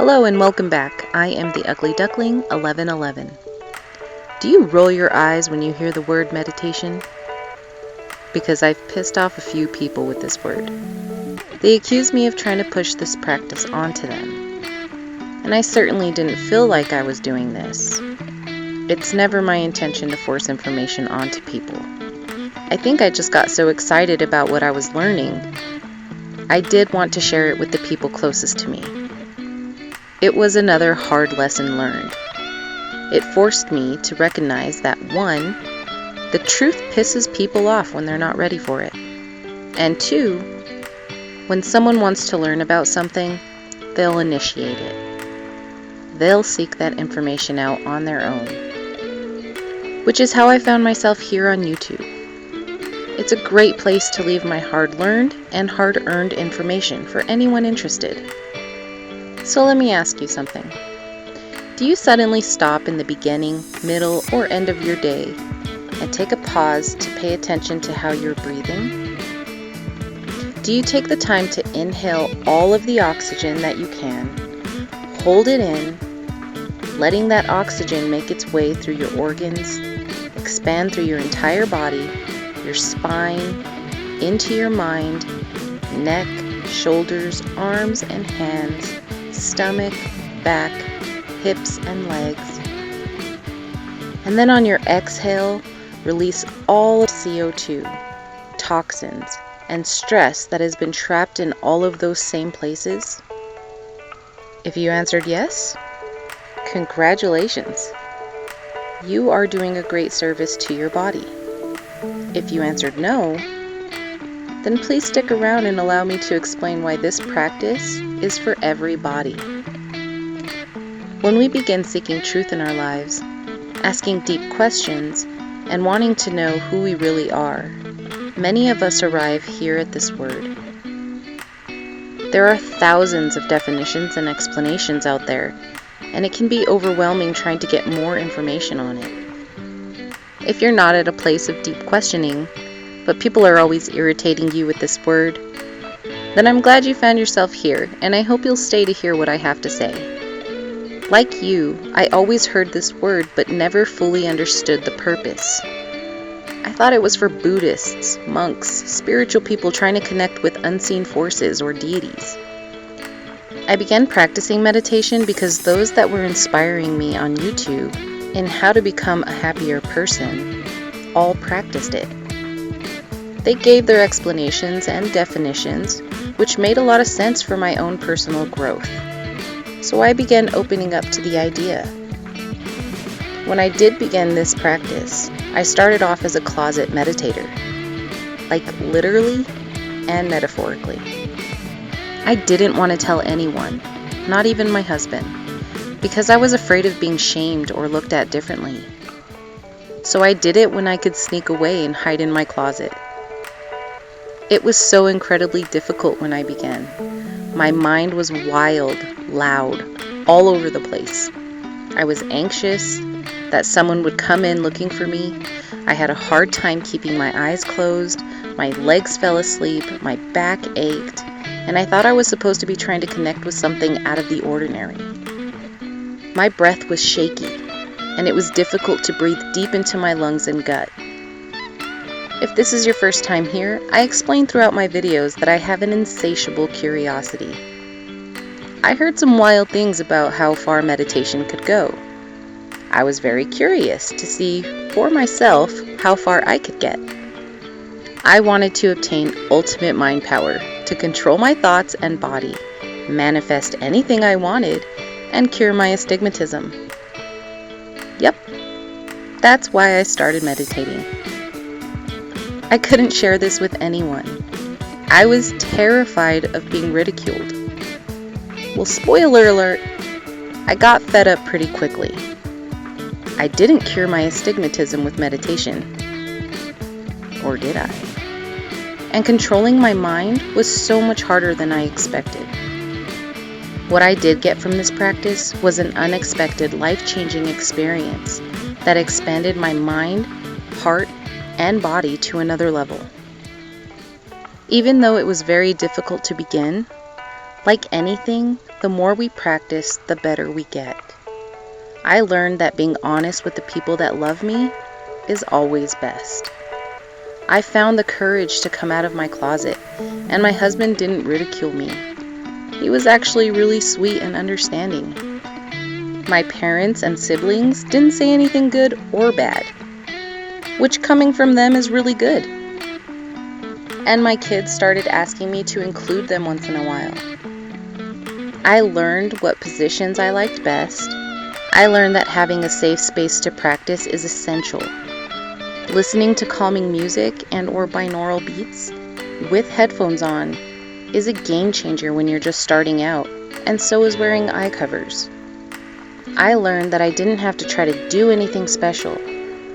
Hello and welcome back. I am the Ugly Duckling 1111. Do you roll your eyes when you hear the word meditation? Because I've pissed off a few people with this word. They accuse me of trying to push this practice onto them. And I certainly didn't feel like I was doing this. It's never my intention to force information onto people. I think I just got so excited about what I was learning, I did want to share it with the people closest to me. It was another hard lesson learned. It forced me to recognize that 1, the truth pisses people off when they're not ready for it. And 2, when someone wants to learn about something, they'll initiate it. They'll seek that information out on their own. Which is how I found myself here on YouTube. It's a great place to leave my hard-learned and hard-earned information for anyone interested. So let me ask you something. Do you suddenly stop in the beginning, middle, or end of your day and take a pause to pay attention to how you're breathing? Do you take the time to inhale all of the oxygen that you can, hold it in, letting that oxygen make its way through your organs, expand through your entire body, your spine, into your mind, neck, shoulders, arms and hands, stomach, back, hips and legs. And then on your exhale, release all of CO2, toxins, and stress that has been trapped in all of those same places? If you answered yes, congratulations. You are doing a great service to your body. If you answered no, then please stick around and allow me to explain why this practice is for every body. When we begin seeking truth in our lives, asking deep questions, and wanting to know who we really are, many of us arrive here at this word. There are thousands of definitions and explanations out there, and it can be overwhelming trying to get more information on it. If you're not at a place of deep questioning, but people are always irritating you with this word, then I'm glad you found yourself here, and I hope you'll stay to hear what I have to say. Like you, I always heard this word but never fully understood the purpose. I thought it was for Buddhists, monks, spiritual people trying to connect with unseen forces or deities. I began practicing meditation because those that were inspiring me on YouTube in how to become a happier person all practiced it. They gave their explanations and definitions, which made a lot of sense for my own personal growth. So I began opening up to the idea. When I did begin this practice, I started off as a closet meditator, like literally and metaphorically. I didn't want to tell anyone, not even my husband, because I was afraid of being shamed or looked at differently. So I did it when I could sneak away and hide in my closet. It was so incredibly difficult when I began. My mind was wild, loud, all over the place. I was anxious that someone would come in looking for me. I had a hard time keeping my eyes closed. My legs fell asleep. My back ached. And I thought I was supposed to be trying to connect with something out of the ordinary. My breath was shaky, and it was difficult to breathe deep into my lungs and gut. If this is your first time here, I explain throughout my videos that I have an insatiable curiosity. I heard some wild things about how far meditation could go. I was very curious to see for myself how far I could get. I wanted to obtain ultimate mind power to control my thoughts and body, manifest anything I wanted, and cure my astigmatism. Yep, that's why I started meditating. I couldn't share this with anyone. I was terrified of being ridiculed. Well, spoiler alert, I got fed up pretty quickly. I didn't cure my astigmatism with meditation. Or did I? And controlling my mind was so much harder than I expected. What I did get from this practice was an unexpected, life-changing experience that expanded my mind, heart, and body to another level. Even though it was very difficult to begin, like anything, the more we practice, the better we get. I learned that being honest with the people that love me is always best. I found the courage to come out of my closet, and my husband didn't ridicule me. He was actually really sweet and understanding. My parents and siblings didn't say anything good or bad, which coming from them is really good. And my kids started asking me to include them once in a while. I learned what positions I liked best. I learned that having a safe space to practice is essential. Listening to calming music and/or binaural beats with headphones on is a game changer when you're just starting out, and so is wearing eye covers. I learned that I didn't have to try to do anything special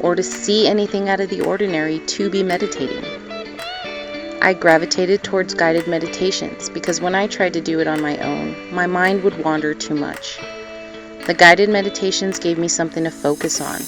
or to see anything out of the ordinary to be meditating. I gravitated towards guided meditations because when I tried to do it on my own, my mind would wander too much. The guided meditations gave me something to focus on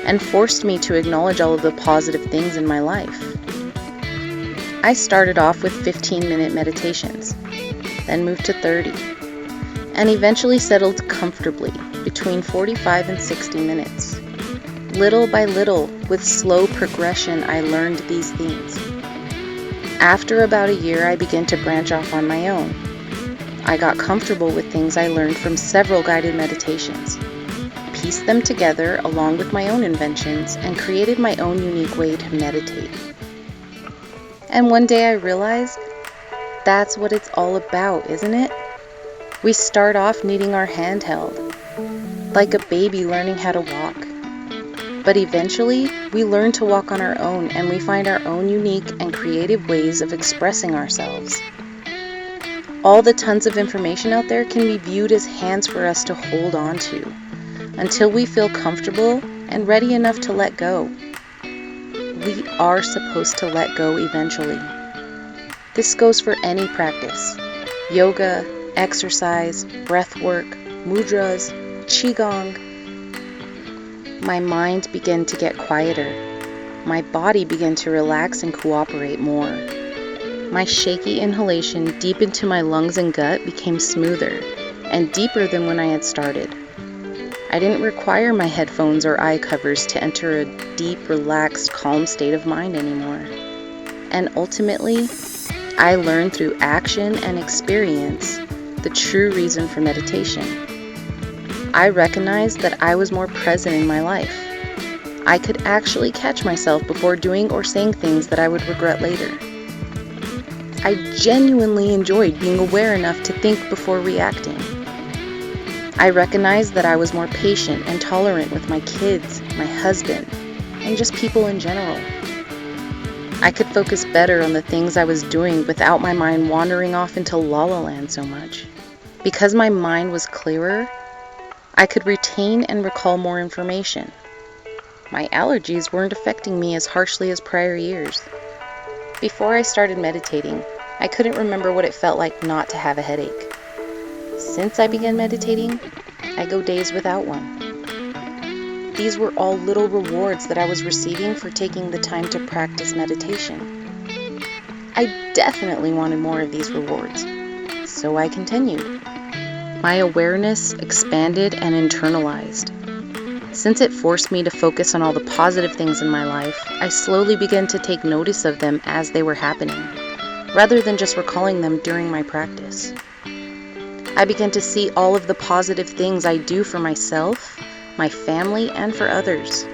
and forced me to acknowledge all of the positive things in my life. I started off with 15-minute meditations, then moved to 30, and eventually settled comfortably between 45 and 60 minutes. Little by little, with slow progression, I learned these things. After about a year, I began to branch off on my own. I got comfortable with things I learned from several guided meditations, pieced them together along with my own inventions, and created my own unique way to meditate. And one day I realized that's what it's all about, isn't it? We start off needing our hand held, like a baby learning how to walk. But eventually, we learn to walk on our own, and we find our own unique and creative ways of expressing ourselves. All the tons of information out there can be viewed as hands for us to hold on to, until we feel comfortable and ready enough to let go. We are supposed to let go eventually. This goes for any practice: yoga, exercise, breath work, mudras, qigong. My mind began to get quieter. My body began to relax and cooperate more. My shaky inhalation deep into my lungs and gut became smoother and deeper than when I had started. I didn't require my headphones or eye covers to enter a deep, relaxed, calm state of mind anymore. And ultimately, I learned through action and experience the true reason for meditation. I recognized that I was more present in my life. I could actually catch myself before doing or saying things that I would regret later. I genuinely enjoyed being aware enough to think before reacting. I recognized that I was more patient and tolerant with my kids, my husband, and just people in general. I could focus better on the things I was doing without my mind wandering off into la la land so much. Because my mind was clearer, I could retain and recall more information. My allergies weren't affecting me as harshly as prior years. Before I started meditating, I couldn't remember what it felt like not to have a headache. Since I began meditating, I go days without one. These were all little rewards that I was receiving for taking the time to practice meditation. I definitely wanted more of these rewards, so I continued. My awareness expanded and internalized. Since it forced me to focus on all the positive things in my life, I slowly began to take notice of them as they were happening, rather than just recalling them during my practice. I began to see all of the positive things I do for myself, my family, and for others,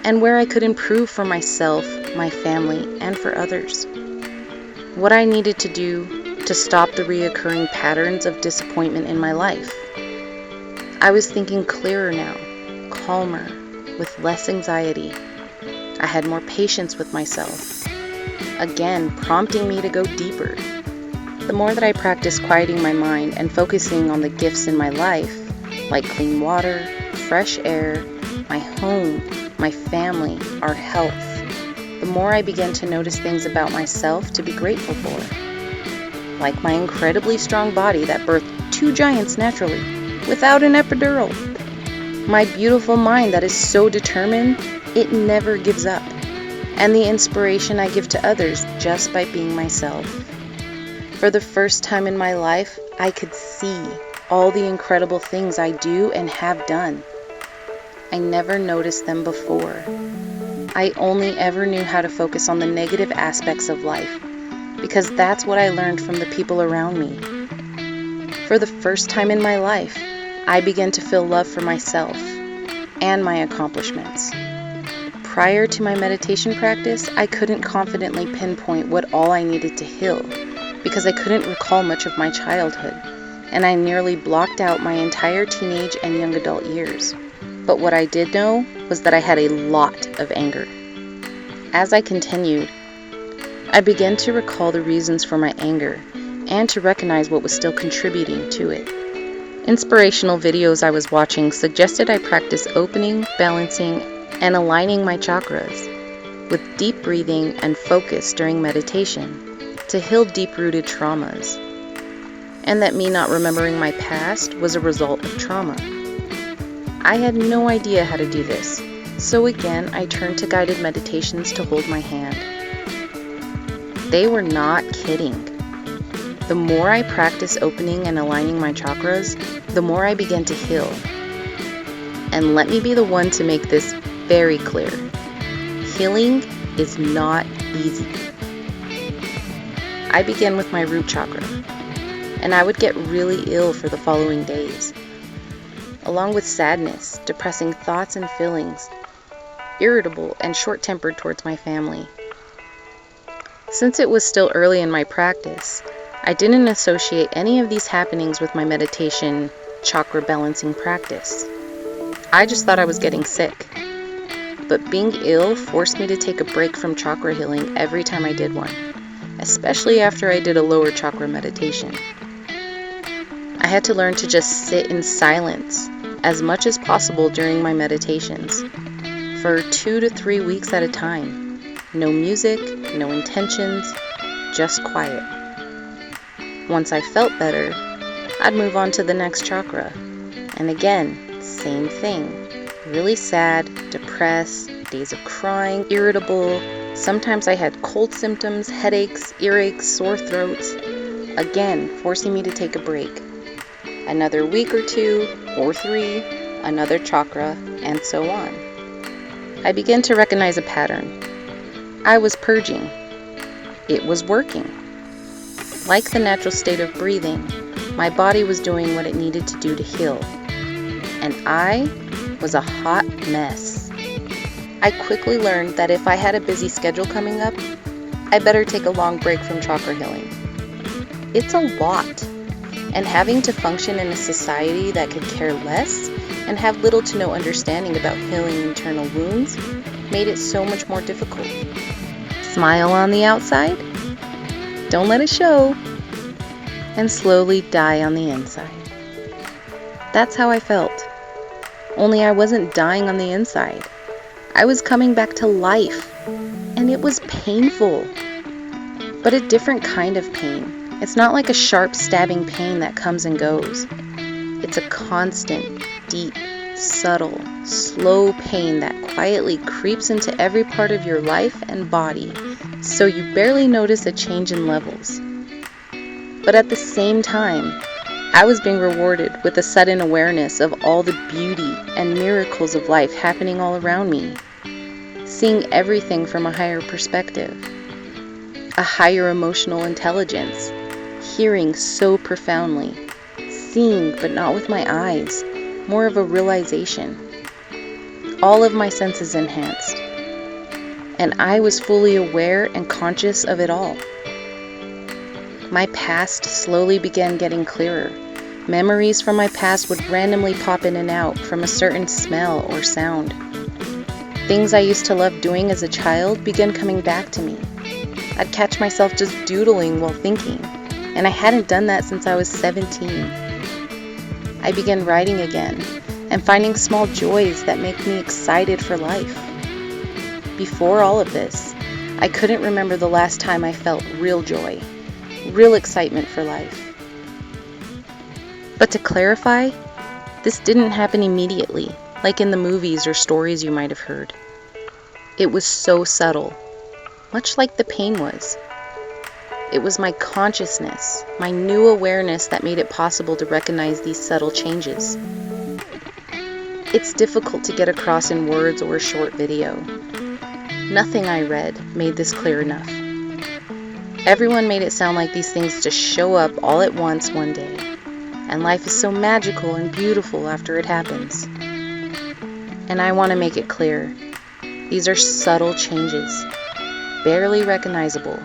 and where I could improve for myself, my family, and for others. What I needed to do to stop the reoccurring patterns of disappointment in my life. I was thinking clearer now, calmer, with less anxiety. I had more patience with myself, again prompting me to go deeper. The more that I practiced quieting my mind and focusing on the gifts in my life, like clean water, fresh air, my home, my family, our health, the more I began to notice things about myself to be grateful for. Like my incredibly strong body that birthed 2 giants naturally, without an epidural. My beautiful mind that is so determined, it never gives up. And the inspiration I give to others just by being myself. For the first time in my life, I could see all the incredible things I do and have done. I never noticed them before. I only ever knew how to focus on the negative aspects of life, because that's what I learned from the people around me. For the first time in my life, I began to feel love for myself and my accomplishments. Prior to my meditation practice, I couldn't confidently pinpoint what all I needed to heal, because I couldn't recall much of my childhood, and I nearly blocked out my entire teenage and young adult years. But what I did know was that I had a lot of anger. As I continued, I began to recall the reasons for my anger and to recognize what was still contributing to it. Inspirational videos I was watching suggested I practice opening, balancing, and aligning my chakras with deep breathing and focus during meditation to heal deep-rooted traumas, and that me not remembering my past was a result of trauma. I had no idea how to do this, so again I turned to guided meditations to hold my hand. They were not kidding. The more I practiced opening and aligning my chakras, the more I began to heal. And let me be the one to make this very clear. Healing is not easy. I began with my root chakra, and I would get really ill for the following days, along with sadness, depressing thoughts and feelings, irritable and short-tempered towards my family. Since it was still early in my practice, I didn't associate any of these happenings with my meditation chakra balancing practice. I just thought I was getting sick. But being ill forced me to take a break from chakra healing every time I did one, especially after I did a lower chakra meditation. I had to learn to just sit in silence as much as possible during my meditations for 2 to 3 weeks at a time. No music, no intentions, just quiet. Once I felt better, I'd move on to the next chakra. And again, same thing. Really sad, depressed, days of crying, irritable. Sometimes I had cold symptoms, headaches, earaches, sore throats. Again, forcing me to take a break. Another week or 2 or 3, another chakra, and so on. I began to recognize a pattern. I was purging. It was working. Like the natural state of breathing, my body was doing what it needed to do to heal. And I was a hot mess. I quickly learned that if I had a busy schedule coming up, I better take a long break from chakra healing. It's a lot, and having to function in a society that could care less and have little to no understanding about healing internal wounds made it so much more difficult. Smile on the outside, don't let it show, and slowly die on the inside. That's how I felt. Only I wasn't dying on the inside. I was coming back to life, and it was painful, but a different kind of pain. It's not like a sharp stabbing pain that comes and goes. It's a constant, deep, subtle, slow pain that quietly creeps into every part of your life and body, so you barely notice a change in levels. But at the same time, I was being rewarded with a sudden awareness of all the beauty and miracles of life happening all around me, seeing everything from a higher perspective, a higher emotional intelligence, hearing so profoundly, seeing but not with my eyes, more of a realization, all of my senses enhanced, and I was fully aware and conscious of it all. My past slowly began getting clearer. Memories from my past would randomly pop in and out from a certain smell or sound. Things I used to love doing as a child began coming back to me. I'd catch myself just doodling while thinking, and I hadn't done that since I was 17. I began writing again and finding small joys that make me excited for life. Before all of this, I couldn't remember the last time I felt real joy, real excitement for life. But to clarify, this didn't happen immediately, like in the movies or stories you might have heard. It was so subtle, much like the pain was. It was my consciousness, my new awareness that made it possible to recognize these subtle changes. It's difficult to get across in words or a short video. Nothing I read made this clear enough. Everyone made it sound like these things just show up all at once one day, and life is so magical and beautiful after it happens. And I want to make it clear, these are subtle changes, barely recognizable.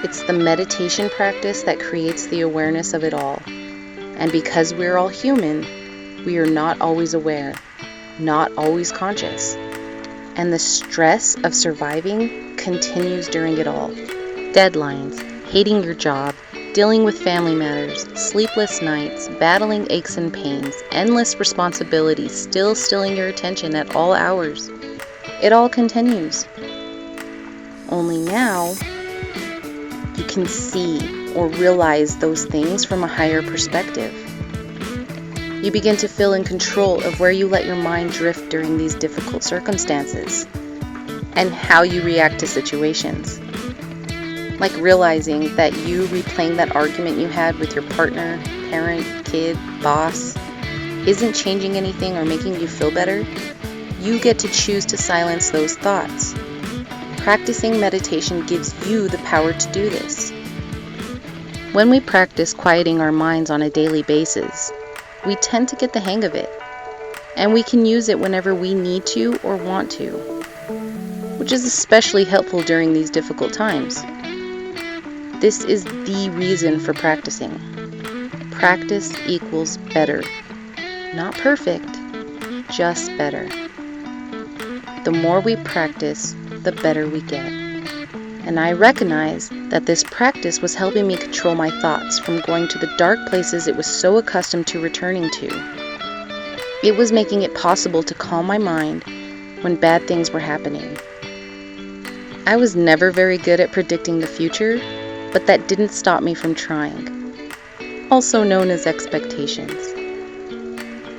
It's the meditation practice that creates the awareness of it all. And because we're all human, we are not always aware, not always conscious. And the stress of surviving continues during it all. Deadlines, hating your job, dealing with family matters, sleepless nights, battling aches and pains, endless responsibilities still stealing your attention at all hours. It all continues. Only now, you can see or realize those things from a higher perspective. You begin to feel in control of where you let your mind drift during these difficult circumstances and how you react to situations. Like realizing that you replaying that argument you had with your partner, parent, kid, boss isn't changing anything or making you feel better. You get to choose to silence those thoughts. Practicing meditation gives you the power to do this. When we practice quieting our minds on a daily basis, we tend to get the hang of it, and we can use it whenever we need to or want to, which is especially helpful during these difficult times. This is the reason for practicing. Practice equals better. Not perfect, just better. The more we practice, the better we get. And I recognize that this practice was helping me control my thoughts from going to the dark places it was so accustomed to returning to. It was making it possible to calm my mind when bad things were happening. I was never very good at predicting the future, but that didn't stop me from trying. Also known as expectations.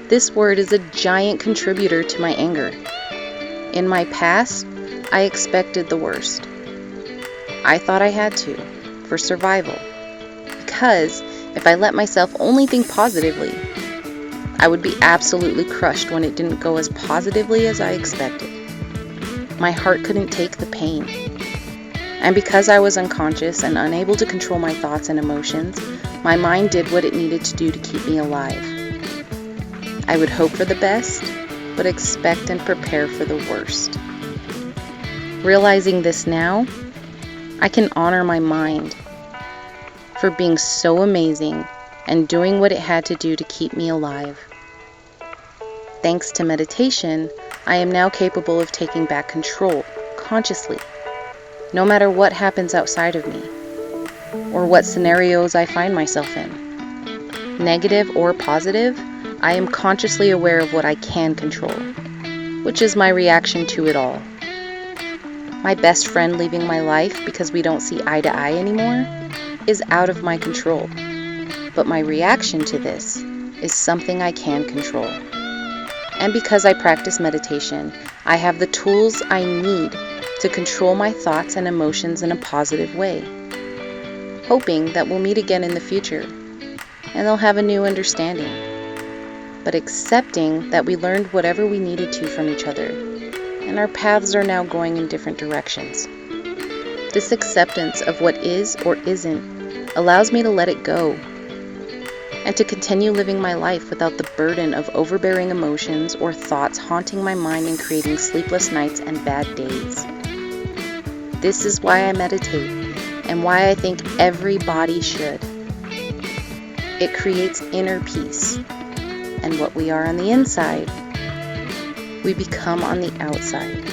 This word is a giant contributor to my anger. In my past, I expected the worst. I thought I had to, for survival. Because if I let myself only think positively, I would be absolutely crushed when it didn't go as positively as I expected. My heart couldn't take the pain. And because I was unconscious and unable to control my thoughts and emotions, my mind did what it needed to do to keep me alive. I would hope for the best, but expect and prepare for the worst. Realizing this now, I can honor my mind for being so amazing and doing what it had to do to keep me alive. Thanks to meditation, I am now capable of taking back control consciously, no matter what happens outside of me or what scenarios I find myself in. Negative or positive, I am consciously aware of what I can control, which is my reaction to it all. My best friend leaving my life because we don't see eye to eye anymore is out of my control. But my reaction to this is something I can control. And because I practice meditation, I have the tools I need to control my thoughts and emotions in a positive way. Hoping that we'll meet again in the future and they'll have a new understanding. But accepting that we learned whatever we needed to from each other, and our paths are now going in different directions. This acceptance of what is or isn't allows me to let it go and to continue living my life without the burden of overbearing emotions or thoughts haunting my mind and creating sleepless nights and bad days. This is why I meditate and why I think everybody should. It creates inner peace, and what we are on the inside, we become on the outside.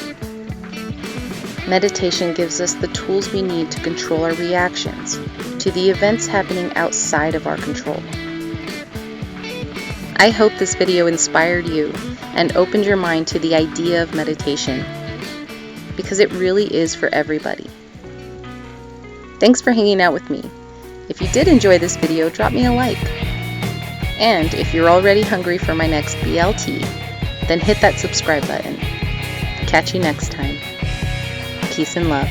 Meditation gives us the tools we need to control our reactions to the events happening outside of our control. I hope this video inspired you and opened your mind to the idea of meditation, because it really is for everybody. Thanks for hanging out with me. If you did enjoy this video, drop me a like. And if you're already hungry for my next B.L.T, then hit that subscribe button. Catch you next time. Peace and love.